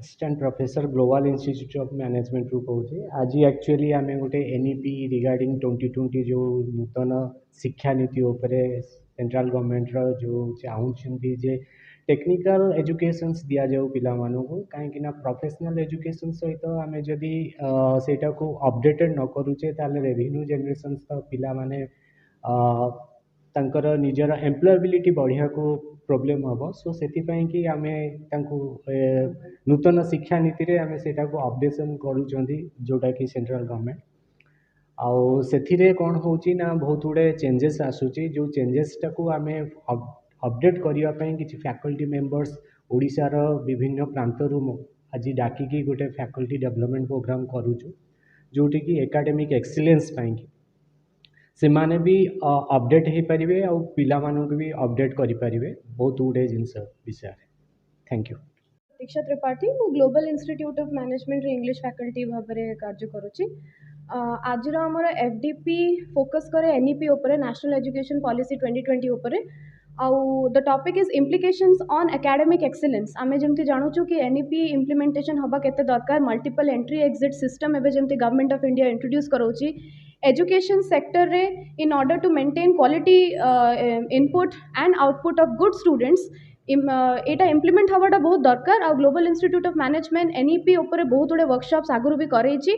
Assistant professor global institute of management रू कहूँ आज एक्चुअली आम गोटे एनईपी रिगार्डिंग 2020 जो नूतन शिक्षा नीति उपरे सेंट्रल गवर्नमेंट जो चाहूँगी जे टेक्निकल एजुकेशंस दि जाऊ पिलामानंकु कहीं प्रोफेशनल एजुकेशन सहित आम जदि सेटा को अपडेटेड न करूचे ताले रेवेन्यू जनरेशन तो पिला माने तांकर निजर एम्प्लॉयबिलिटी बढ़िया को प्रोब्लेम हम सो से कि आम नूतन शिक्षा नीति रे आम से अपडेशन करूँ जोटा कि सेंट्रल गवर्नमेंट आउ से कौन हो बहुत गुड़े चेंजेस आसूची जो चेंजेस टाक आम अपडेट करने किसी फैकल्टी मेंबर्स ओडिशार विभिन्न प्रांतरू आज डाकिकी गोटे फैकल्टी डेवलपमेंट प्रोग्राम करूँ जोटि कि एकेडमिक एक्सीलेंस से माने भी अपडेट हो पारे आउ पिला मानक भी अपडेट करें बहुत गुड़े जिनस विषय। Thank you. प्रतीक्षा त्रिपाठी मु global institute of management English faculty भाव में कार्य करुच्ची। आज आमर एफडीपी फोकस करे एनईपी उपरे नेशनल एजुकेशन पॉलिसी 2020 उपरे आउ the topic is implications on academic excellence. आमे जमती जानूचु कि एनईपी इम्प्लीमेंटेशन हबा केते दरकार मल्टीपल एंट्री एग्जिट सिस्टम एबे जमती गवर्नमेंट ऑफ इंडिया इंट्रोड्यूस करोची एजुकेशन सेक्टर रे in order to maintain quality input and output of good students एटा इम्प्लीमेंट हवाटा बहुत दरकार। आ global institute of management NEP उपरे बहुत गुड़े वर्कशॉप्स आगुरी भी करैछि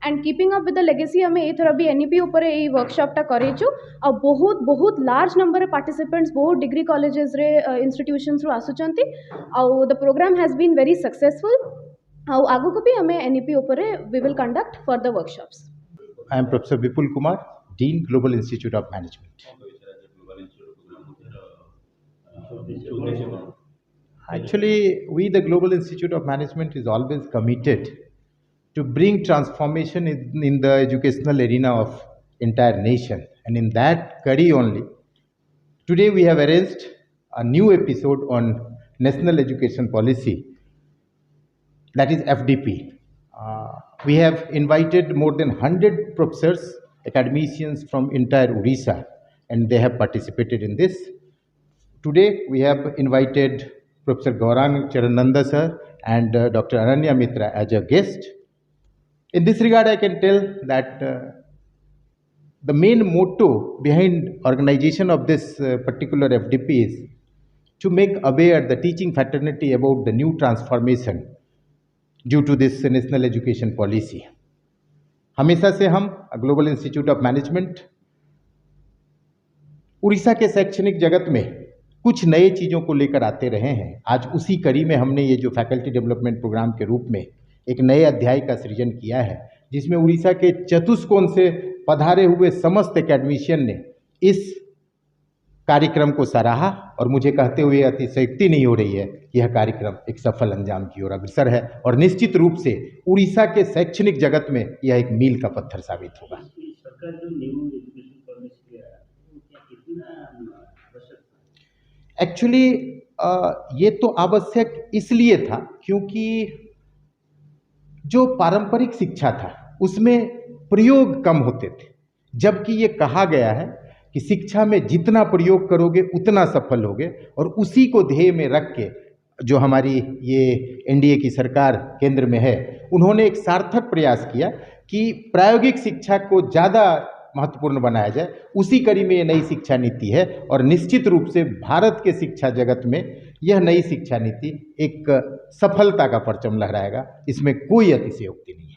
and keeping up with the legacy आम एथर भी एनईपी उपरे ए वर्कशॉपटा करैछु आ बहुत बहुत लार्ज नंबर पार्टिसिपेंट्स बहुत डिग्री कॉलेजेस रे इंस्टीट्यूशंस रो आसुचंती आ the programme has been very successful आ आगु को भी हमें एनईपी उपरे we will conduct further workshops. I am Professor Vipul Kumar, Dean Global Institute of Management. Actually, we the Global Institute of Management is always committed to bring transformation in the educational arena of entire nation, and in that curry only. Today we have arranged a new episode on National Education Policy, that is FDP. We have invited more than 100 professors, academicians from entire Odisha, and they have participated in this. Today we have invited Professor Gaurang Charananda sir and Dr. Ananya Mitra as a guest. In this regard, I can tell that the main motto behind organization of this particular FDP is to make aware the teaching fraternity about the new transformation due to this national education policy. हमेशा से हम global institute of management Orissa के शैक्षणिक जगत में कुछ नए चीज़ों को लेकर आते रहे हैं। आज उसी कड़ी में हमने ये जो फैकल्टी डेवलपमेंट प्रोग्राम के रूप में एक नए अध्याय का सृजन किया है, जिसमें उड़ीसा के चतुष्कोण से पधारे हुए समस्त एकेडमिशियन ने इस कार्यक्रम को सराहा और मुझे कहते हुए अतिशयोक्ति नहीं हो रही है कि यह कार्यक्रम एक सफल अंजाम की ओर अग्रसर है और निश्चित रूप से उड़ीसा के शैक्षणिक जगत में यह एक मील का पत्थर साबित होगा। एक्चुअली ये तो आवश्यक इसलिए था क्योंकि जो पारंपरिक शिक्षा था उसमें प्रयोग कम होते थे, जबकि ये कहा गया है कि शिक्षा में जितना प्रयोग करोगे उतना सफल होगे, और उसी को ध्येय में रख के जो हमारी ये एनडीए की सरकार केंद्र में है, उन्होंने एक सार्थक प्रयास किया कि प्रायोगिक शिक्षा को ज़्यादा महत्वपूर्ण बनाया जाए। उसी कड़ी में ये नई शिक्षा नीति है और निश्चित रूप से भारत के शिक्षा जगत में यह नई शिक्षा नीति एक सफलता का परचम लहराएगा, इसमें कोई अतिशयोक्ति नहीं है।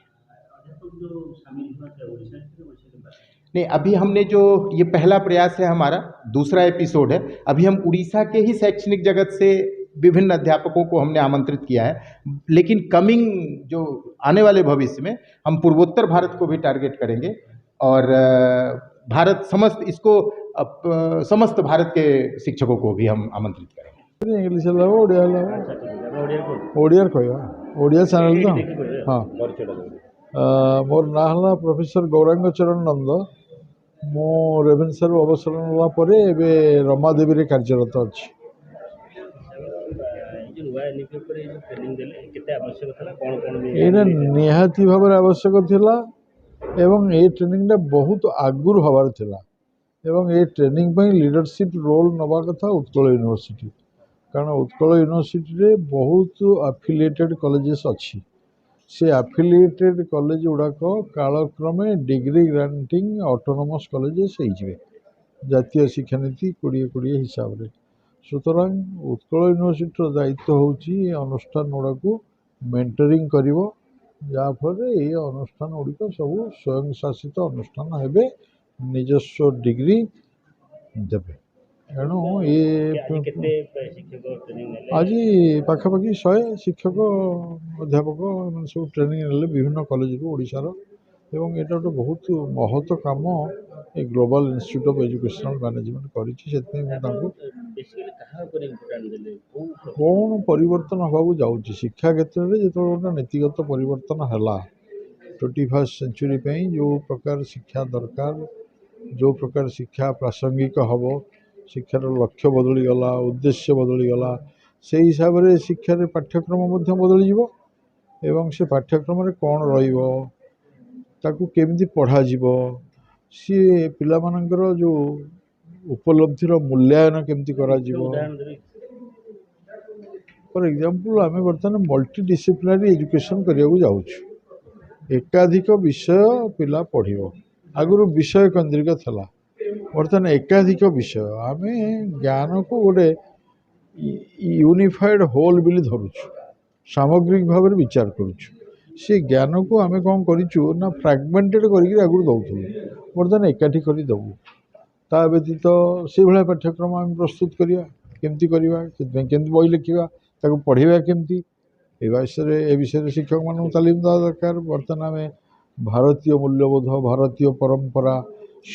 नहीं, अभी हमने जो ये पहला प्रयास है हमारा, दूसरा एपिसोड है, अभी हम उड़ीसा के ही शैक्षणिक जगत से विभिन्न अध्यापकों को हमने आमंत्रित किया है, लेकिन कमिंग जो आने वाले भविष्य में हम पूर्वोत्तर भारत को भी टारगेट करेंगे और भारत समस्त भारत के शिक्षकों को भी हम आमंत्रित करेंगे। इंग्लिश ओडिया कहवा ओडिया चैनल तो हाँ मोर ना है प्रोफेसर गौरांग चरण नंद। मो रेभेन्सा अवसर नाला रमादेवी रे कार्यरत अच्छी। ये निहाती भाव आवश्यक थिला एवं ये ट्रेनिंग बहुत आगुर हबार थिला एवं ये ट्रेनिंग लीडरशिप रोल नवा कथा उत्कल यूनिवर्सिटी କାରଣ ଉତ୍କଳ ୟୁନିଭର୍ସିଟିରେ ବହୁତ ଆଫିଲିଏଟେଡ୍ କଲେଜେସ୍ ଅଛି। ସେ ଆଫିଲିଏଟେଡ୍ କଲେଜ ଗୁଡ଼ାକ କାଳକ୍ରମେ ଡିଗ୍ରୀ ଗ୍ରାଣ୍ଟିଂ ଅଟୋନମସ୍ କଲେଜେସ୍ ହେଇଯିବେ ଜାତୀୟ ଶିକ୍ଷାନୀତି 2020 ହିସାବରେ। ସୁତରାଂ ଉତ୍କଳ ୟୁନିଭର୍ସିଟିର ଦାୟିତ୍ୱ ହେଉଛି ଏ ଅନୁଷ୍ଠାନ ଗୁଡ଼ାକୁ ମେଣ୍ଟରିଂ କରିବ, ଯାହାଫଳରେ ଏ ଅନୁଷ୍ଠାନ ଗୁଡ଼ିକ ସବୁ ସ୍ୱୟଂଶାସିତ ଅନୁଷ୍ଠାନ ହେବେ, ନିଜସ୍ୱ ଡିଗ୍ରୀ ଦେବେ। ଏଣୁ ଆଜି ପାଖାପାଖି 100 ଶିକ୍ଷକ ଅଧ୍ୟାପକ ଏମାନେ ସବୁ ଟ୍ରେନିଂ ନେଲେ ବିଭିନ୍ନ କଲେଜରୁ ଓଡ଼ିଶାର, ଏବଂ ଏଇଟା ଗୋଟେ ବହୁତ ମହତ କାମ ଏ global institute of educational management କରିଛି। ସେଥିପାଇଁ ମୁଁ ତାଙ୍କୁ କ'ଣ ପରିବର୍ତ୍ତନ ହେବାକୁ ଯାଉଛି ଶିକ୍ଷା କ୍ଷେତ୍ରରେ, ଯେତେବେଳେ ଗୋଟେ ନୀତିଗତ ପରିବର୍ତ୍ତନ ହେଲା 21st ସେଞ୍ଚୁରୀ ପାଇଁ ଯେଉଁ ପ୍ରକାର ଶିକ୍ଷା ଦରକାର, ଯେଉଁ ପ୍ରକାର ଶିକ୍ଷା ପ୍ରାସଙ୍ଗିକ ହେବ, ଶିକ୍ଷାର ଲକ୍ଷ୍ୟ ବଦଳିଗଲା, ଉଦ୍ଦେଶ୍ୟ ବଦଳିଗଲା, ସେହି ହିସାବରେ ଶିକ୍ଷାରେ ପାଠ୍ୟକ୍ରମ ମଧ୍ୟ ବଦଳିଯିବ ଏବଂ ସେ ପାଠ୍ୟକ୍ରମରେ କ'ଣ ରହିବ, ତାକୁ କେମିତି ପଢ଼ାଯିବ, ସିଏ ପିଲାମାନଙ୍କର ଯେଉଁ ଉପଲବ୍ଧିର ମୂଲ୍ୟାୟନ କେମିତି କରାଯିବ। ଫର୍ ଏକ୍ଜାମ୍ପଲ୍ ଆମେ ବର୍ତ୍ତମାନ ମଲ୍ଟି ଡିସିପ୍ଲିନାରୀ ଏଜୁକେସନ୍ କରିବାକୁ ଯାଉଛୁ। ଏକାଧିକ ବିଷୟ ପିଲା ପଢ଼ିବ। ଆଗରୁ ବିଷୟ କେନ୍ଦ୍ରିକ ଥିଲା, ବର୍ତ୍ତମାନ ଏକାଧିକ ବିଷୟ। ଆମେ ଜ୍ଞାନକୁ ଗୋଟେ ୟୁନିଫାଏଡ୍ ହୋଲ୍ ବୋଲି ଧରୁଛୁ, ସାମଗ୍ରିକ ଭାବରେ ବିଚାର କରୁଛୁ। ସେ ଜ୍ଞାନକୁ ଆମେ କ'ଣ କରିଛୁ ନା ଫ୍ରାଗମେଣ୍ଟେଡ଼ କରିକି ଆଗରୁ ଦେଉଥିଲୁ, ବର୍ତ୍ତମାନ ଏକାଠି କରି ଦେବୁ। ତା ବ୍ୟତୀତ ସେଇଭଳିଆ ପାଠ୍ୟକ୍ରମ ଆମେ ପ୍ରସ୍ତୁତ କରିବା, କେମିତି କରିବା, ସେଥିପାଇଁ କେମିତି ବହି ଲେଖିବା, ତାକୁ ପଢ଼ାଇବା କେମିତି, ଏ ବିଷୟରେ ଶିକ୍ଷକମାନଙ୍କୁ ତାଲିମ ଦେବା ଦରକାର। ବର୍ତ୍ତମାନ ଆମେ ଭାରତୀୟ ମୂଲ୍ୟବୋଧ, ଭାରତୀୟ ପରମ୍ପରା,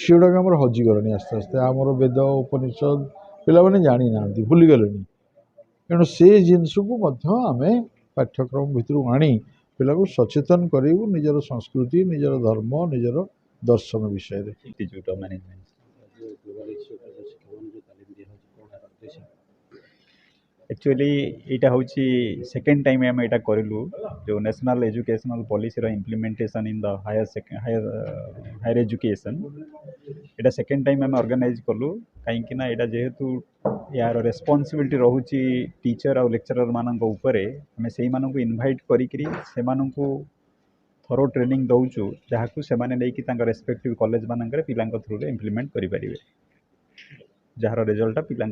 ସେଗୁଡ଼ାକ ଆମର ହଜିଗଲାଣି ଆସ୍ତେ ଆସ୍ତେ। ଆମର ବେଦ ଉପନିଷଦ ପିଲାମାନେ ଜାଣିନାହାନ୍ତି, ଭୁଲିଗଲେଣି। ତେଣୁ ସେ ଜିନିଷକୁ ମଧ୍ୟ ଆମେ ପାଠ୍ୟକ୍ରମ ଭିତରୁ ଆଣି ପିଲାଙ୍କୁ ସଚେତନ କରାଇବୁ ନିଜର ସଂସ୍କୃତି, ନିଜର ଧର୍ମ, ନିଜର ଦର୍ଶନ ବିଷୟରେ। एक्चुअली यहाँ हूँ सेकेंड टाइम आम यहाँ करूँ जो national educational policy implementation in the higher education. यहाँ सेकेंड टाइम आम ऑर्गेनाइज कलु कहीं यहाँ जेहेतु यार रेस्पॉन्सिबिलिटी रोचे टीचर और लेक्चरर मानक आम से इनवाइट करी थरो ट्रेनिंग दौचु जहाँ से नहीं रेस्पेक्टिव कॉलेज मानक पिला थ्रू इम्प्लीमेंट करें जार रिजल्ट पिला